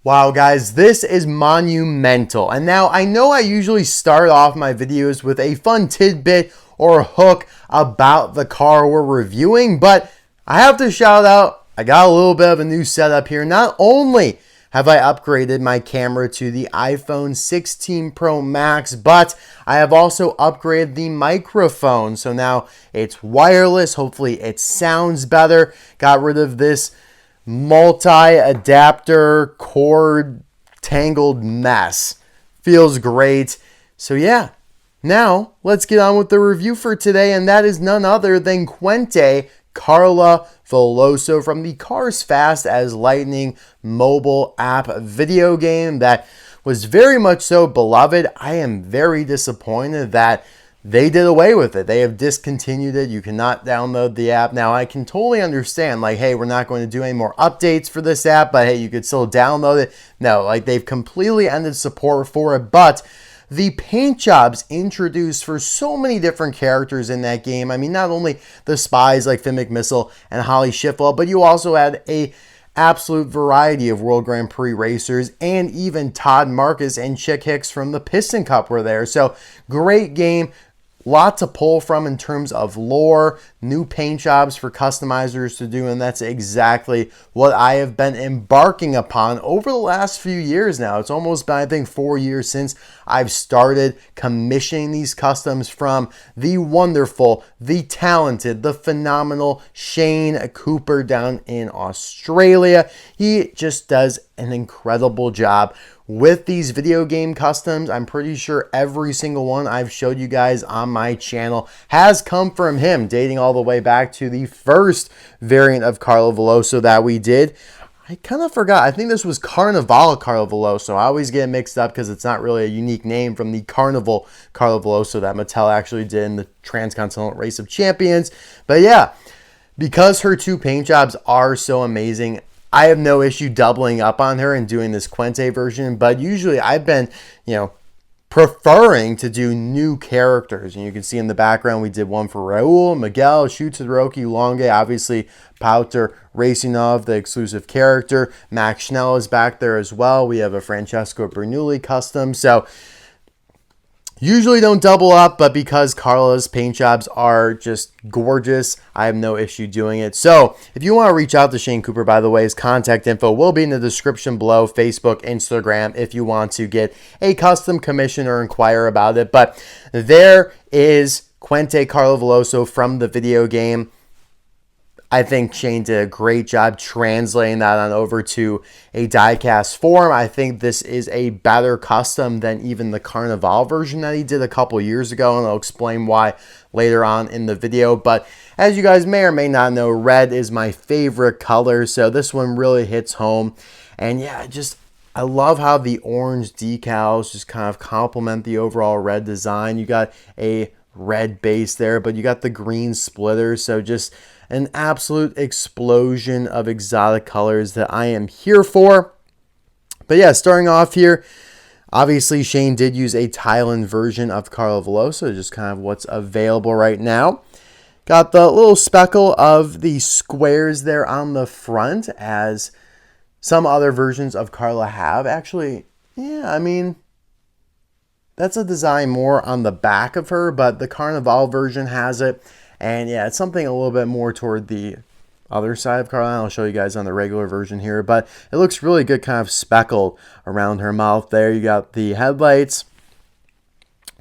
Wow guys, this is monumental. And now I know I usually start off my videos with a fun tidbit or hook about the car we're reviewing, but I have to shout out, I got a little bit of a new setup here. Not only have I upgraded my camera to the iPhone 16 Pro Max, but I have also upgraded the microphone. So now it's wireless. Hopefully it sounds better. Got rid of this multi-adapter cord tangled mess. Feels great. So yeah, now let's get on with the review for today, and that is none other than Quente Carla Veloso from the Cars Fast as Lightning mobile app video game that was very much so beloved. I am very disappointed that they did away with it. They have discontinued it. You cannot download the app. Now, I can totally understand, like, hey, we're not going to do any more updates for this app, but hey, you could still download it. No, like, they've completely ended support for it, but the paint jobs introduced for so many different characters in that game. I mean, not only the spies like Finn McMissile and Holly Schiffel, but you also had a absolute variety of World Grand Prix racers, and even Todd Marcus and Chick Hicks from the Piston Cup were there. So great game. Lot to pull from in terms of lore, new paint jobs for customizers to do, and that's exactly what I have been embarking upon over the last few years now. It's almost been, I think, 4 years since I've started commissioning these customs from the wonderful, the talented, the phenomenal Shane Cooper down in Australia. He just does an incredible job with these video game customs. I'm pretty sure every single one I've showed you guys on my channel has come from him, dating all the way back to the first variant of Carla Veloso that we did. I kind of forgot. I think this was Carnival Carla Veloso. I always get mixed up because it's not really a unique name from the Carnival Carla Veloso that Mattel actually did in the Transcontinental Race of Champions. But yeah, because her two paint jobs are so amazing, I have no issue doubling up on her and doing this Quente version, but usually I've been, preferring to do new characters. And you can see in the background, we did one for Raul, Miguel, Shu Todoroki, Longe, obviously Pouter Racingov, the exclusive character. Max Schnell is back there as well. We have a Francesco Bernoulli custom. So usually don't double up, but because Carla's paint jobs are just gorgeous, I have no issue doing it. So if you want to reach out to Shane Cooper, by the way, his contact info will be in the description below, Facebook, Instagram, if you want to get a custom commission or inquire about it. But there is Quente Carla Veloso from the video game. I think Shane did a great job translating that on over to a diecast form. I think this is a better custom than even the Carnival version that he did a couple years ago, and I'll explain why later on in the video. But as you guys may or may not know, red is my favorite color, so this one really hits home. And yeah, I love how the orange decals just kind of complement the overall red design. You got a red base there, but you got the green splitter, so just an absolute explosion of exotic colors that I am here for. But yeah, starting off here, obviously Shane did use a Thailand version of Carla Veloso, just kind of what's available right now. Got the little speckle of the squares there on the front, as some other versions of Carla have. Actually, yeah, I mean, that's a design more on the back of her, but the Carnival version has it. And yeah, it's something a little bit more toward the other side of Carla. I'll show you guys on the regular version here, but it looks really good, kind of speckled around her mouth there. You got the headlights.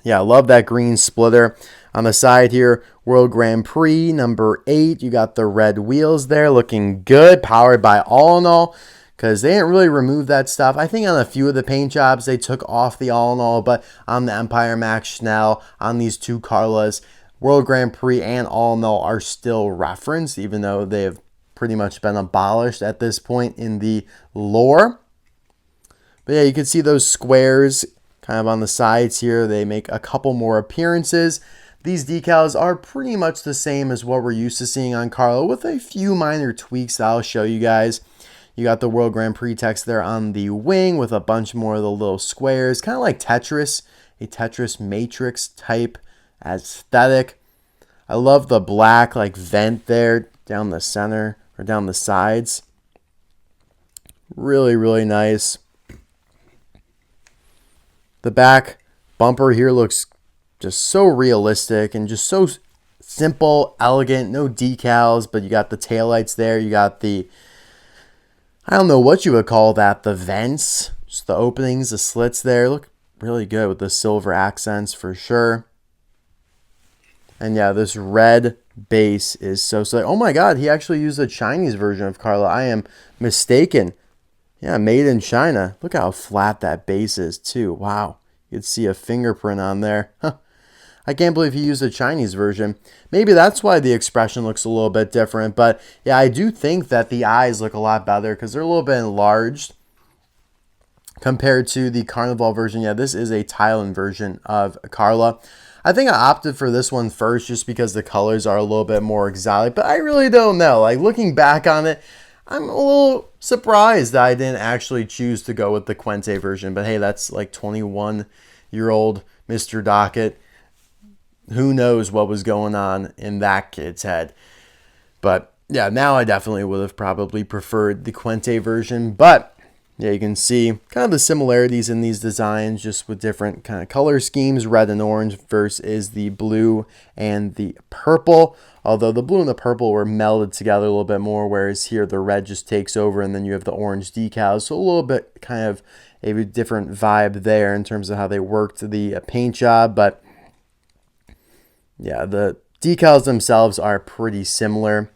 Yeah, I love that green splitter. On the side here, World Grand Prix number 8. You got the red wheels there, looking good, powered by All in All, because they didn't really remove that stuff. I think on a few of the paint jobs, they took off the All in All, but on the Empire Max Schnell, on these two Carlas, World Grand Prix and All in All are still referenced, even though they have pretty much been abolished at this point in the lore. But yeah, you can see those squares kind of on the sides here. They make a couple more appearances. These decals are pretty much the same as what we're used to seeing on Carla, with a few minor tweaks that I'll show you guys. You got the World Grand Prix text there on the wing with a bunch more of the little squares, kind of like Tetris, a Tetris Matrix type aesthetic. I love the black like vent there down the center or down the sides. Really, really nice. The back bumper here looks just so realistic and just so simple, elegant, no decals, but you got the taillights there. You got the, I don't know what you would call that, the vents, just the openings, the slits there. Look really good with the silver accents for sure. And yeah, this red base is so slick. Oh my God, he actually used a Chinese version of Carla. I am mistaken. Yeah, made in China. Look how flat that base is too. Wow, you could see a fingerprint on there. Huh. I can't believe he used a Chinese version. Maybe that's why the expression looks a little bit different. But yeah, I do think that the eyes look a lot better because they're a little bit enlarged compared to the Carnival version. Yeah, this is a Thailand version of Carla. I think I opted for this one first just because the colors are a little bit more exotic. But I really don't know. Like, looking back on it, I'm a little surprised that I didn't actually choose to go with the Quente version. But hey, that's like 21-year-old Mr. Dockett. Who knows what was going on in that kid's head. But yeah, now I definitely would have probably preferred the Quente version. But yeah, you can see kind of the similarities in these designs, just with different kind of color schemes. Red and orange versus the blue and the purple. Although the blue and the purple were melded together a little bit more, whereas here the red just takes over and then you have the orange decals. So a little bit kind of a different vibe there in terms of how they worked the paint job. But yeah, the decals themselves are pretty similar,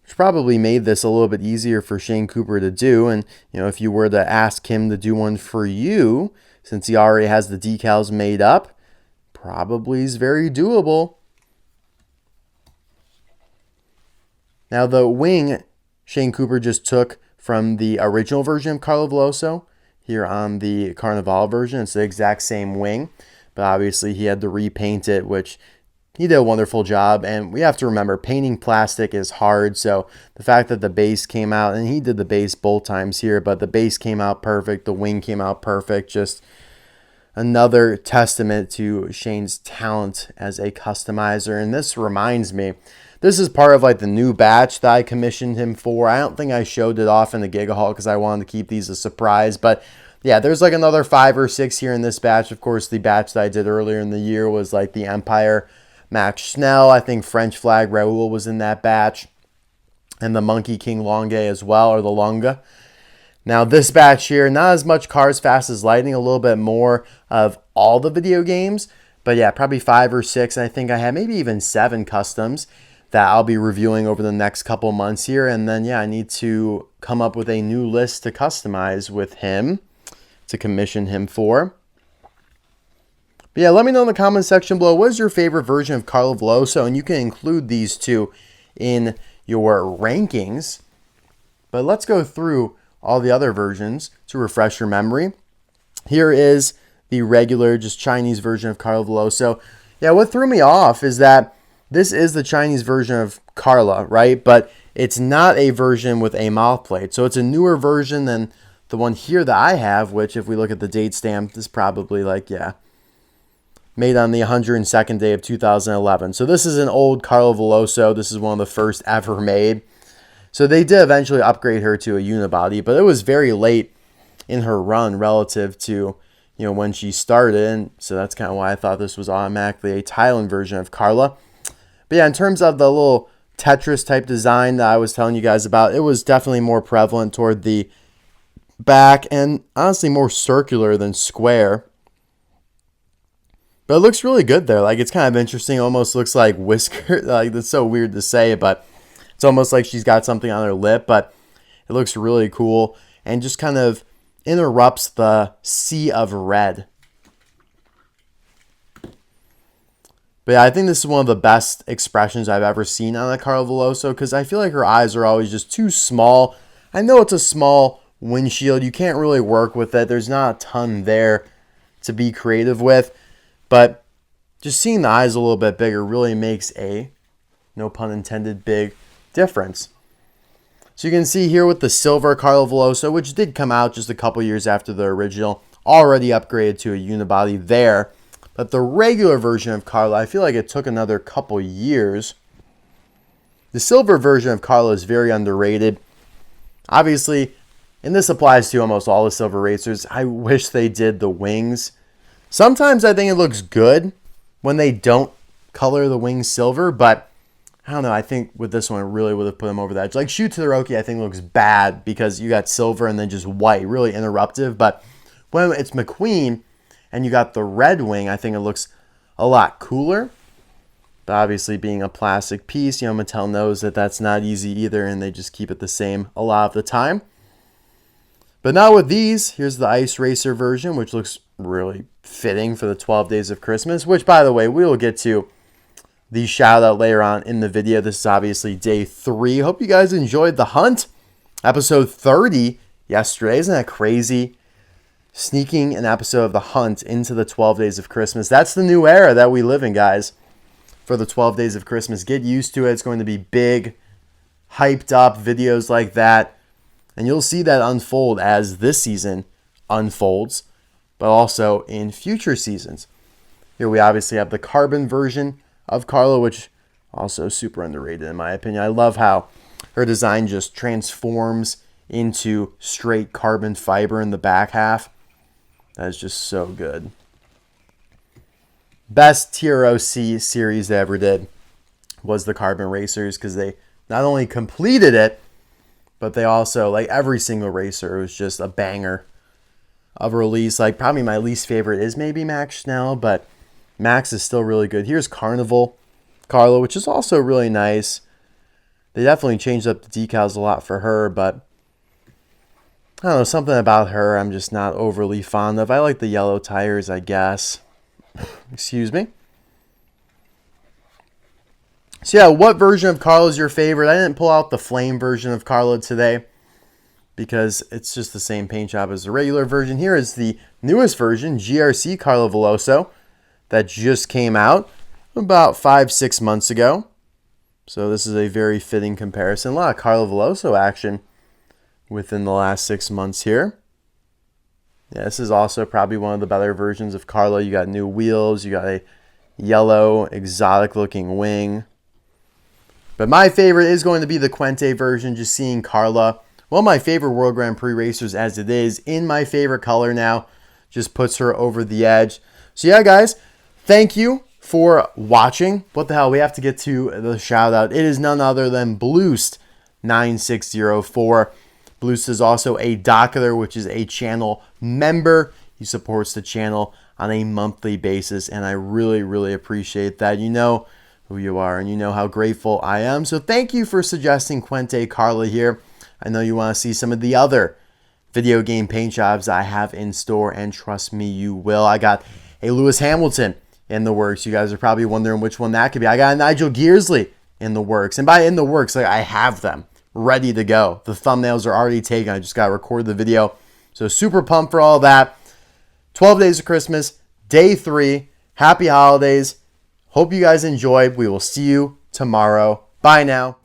which probably made this a little bit easier for Shane Cooper to do. And, you know, if you were to ask him to do one for you, since he already has the decals made up, probably is very doable. Now, the wing Shane Cooper just took from the original version of Carla Veloso here on the Carnival version. It's the exact same wing, but obviously he had to repaint it, which he did a wonderful job. And we have to remember, painting plastic is hard. So the fact that the base came out, and he did the base both times here, but the base came out perfect. The wing came out perfect. Just another testament to Shane's talent as a customizer. And this reminds me, this is part of like the new batch that I commissioned him for. I don't think I showed it off in the Giga Haul because I wanted to keep these a surprise. But yeah, there's like another 5 or 6 here in this batch. Of course, the batch that I did earlier in the year was like the Empire Max Schnell. I think French Flag Raoul was in that batch. And the Monkey King Longue as well, or the Longa. Now this batch here, not as much Cars Fast as Lightning, a little bit more of all the video games. But yeah, probably 5 or 6. I think I had maybe even 7 customs that I'll be reviewing over the next couple months here. And then yeah, I need to come up with a new list to customize with him, to commission him for. But yeah, let me know in the comment section below, what is your favorite version of Carla Veloso? And you can include these two in your rankings. But let's go through all the other versions to refresh your memory. Here is the regular, just Chinese version of Carla Veloso. Yeah, what threw me off is that this is the Chinese version of Carla, right? But it's not a version with a mouth plate. So it's a newer version than the one here that I have, which if we look at the date stamp, is probably like, yeah, made on the 102nd day of 2011. So this is an old Carla Veloso. This is one of the first ever made. So they did eventually upgrade her to a unibody, but it was very late in her run relative to, you know, when she started. And so that's kind of why I thought this was automatically a Thailand version of Carla. But yeah, in terms of the little Tetris type design that I was telling you guys about, it was definitely more prevalent toward the back and honestly more circular than square. But it looks really good there. Like, it's kind of interesting. It almost looks like whisker. Like, that's so weird to say, but it's almost like she's got something on her lip, but it looks really cool and just kind of interrupts the sea of red. But yeah, I think this is one of the best expressions I've ever seen on a Carla Veloso because I feel like her eyes are always just too small. I know it's a small windshield. You can't really work with it. There's not a ton there to be creative with. But just seeing the eyes a little bit bigger really makes a, no pun intended, big difference. So you can see here with the silver Carla Veloso, which did come out just a couple years after the original, already upgraded to a unibody there. But the regular version of Carla, I feel like it took another couple years. The silver version of Carla is very underrated. Obviously, And this applies to almost all the silver racers. I wish they did the wings. Sometimes I think it looks good when they don't color the wings silver, but I don't know. I think with this one, it really would have put them over the edge. Like Shoot to the Roki, I think looks bad because you got silver and then just white, really interruptive. But when it's McQueen and you got the red wing, I think it looks a lot cooler. But obviously being a plastic piece, Mattel knows that that's not easy either, and they just keep it the same a lot of the time. But now with these, here's the Ice Racer version, which looks really fitting for the 12 Days of Christmas, which, by the way, we will get to the shout out later on in the video. This is obviously day 3. Hope you guys enjoyed the hunt. Episode 30 yesterday. Isn't that crazy? Sneaking an episode of the hunt into the 12 Days of Christmas. That's the new era that we live in, guys. For the 12 Days of Christmas. Get used to it. It's going to be big, hyped up videos like that. And you'll see that unfold as this season unfolds, but also in future seasons. Here we obviously have the carbon version of Carla, which also super underrated in my opinion. I love how her design just transforms into straight carbon fiber in the back half. That is just so good. Best TROC series they ever did was the Carbon Racers, because they not only completed it, but they also, like every single racer, it was just a banger of a release. Like probably my least favorite is maybe Max Schnell, but Max is still really good. Here's Carnival Carla, which is also really nice. They definitely changed up the decals a lot for her, but I don't know, something about her I'm just not overly fond of. I like the yellow tires, I guess. Excuse me. So yeah, what version of Carla is your favorite? I didn't pull out the flame version of Carla today because it's just the same paint job as the regular version. Here is the newest version, GRC Carla Veloso, that just came out about 5-6 months ago. So this is a very fitting comparison. A lot of Carla Veloso action within the last 6 months here. Yeah, this is also probably one of the better versions of Carla. You got new wheels, you got a yellow, exotic looking wing. But my favorite is going to be the Quente version, just seeing Carla, one of my favorite World Grand Prix racers as it is, in my favorite color now, just puts her over the edge. So yeah, guys, thank you for watching. What the hell, we have to get to the shout out. It is none other than Bloost9604. Bloost is also a Docketer, which is a channel member. He supports the channel on a monthly basis, and I really, really appreciate that. You know who you are, and you know how grateful I am. So thank you for suggesting Quente Carla here. I know you want to see some of the other video game paint jobs I have in store, and trust me, you will. I got a Lewis Hamilton in the works. You guys are probably wondering which one that could be. I got a Nigel Gearsley in the works, and by in the works, like I have them ready to go. The thumbnails are already taken. I just got to record the video. So super pumped for all that. 12 Days of Christmas, day 3. Happy holidays. Hope you guys enjoyed. We will see you tomorrow. Bye now.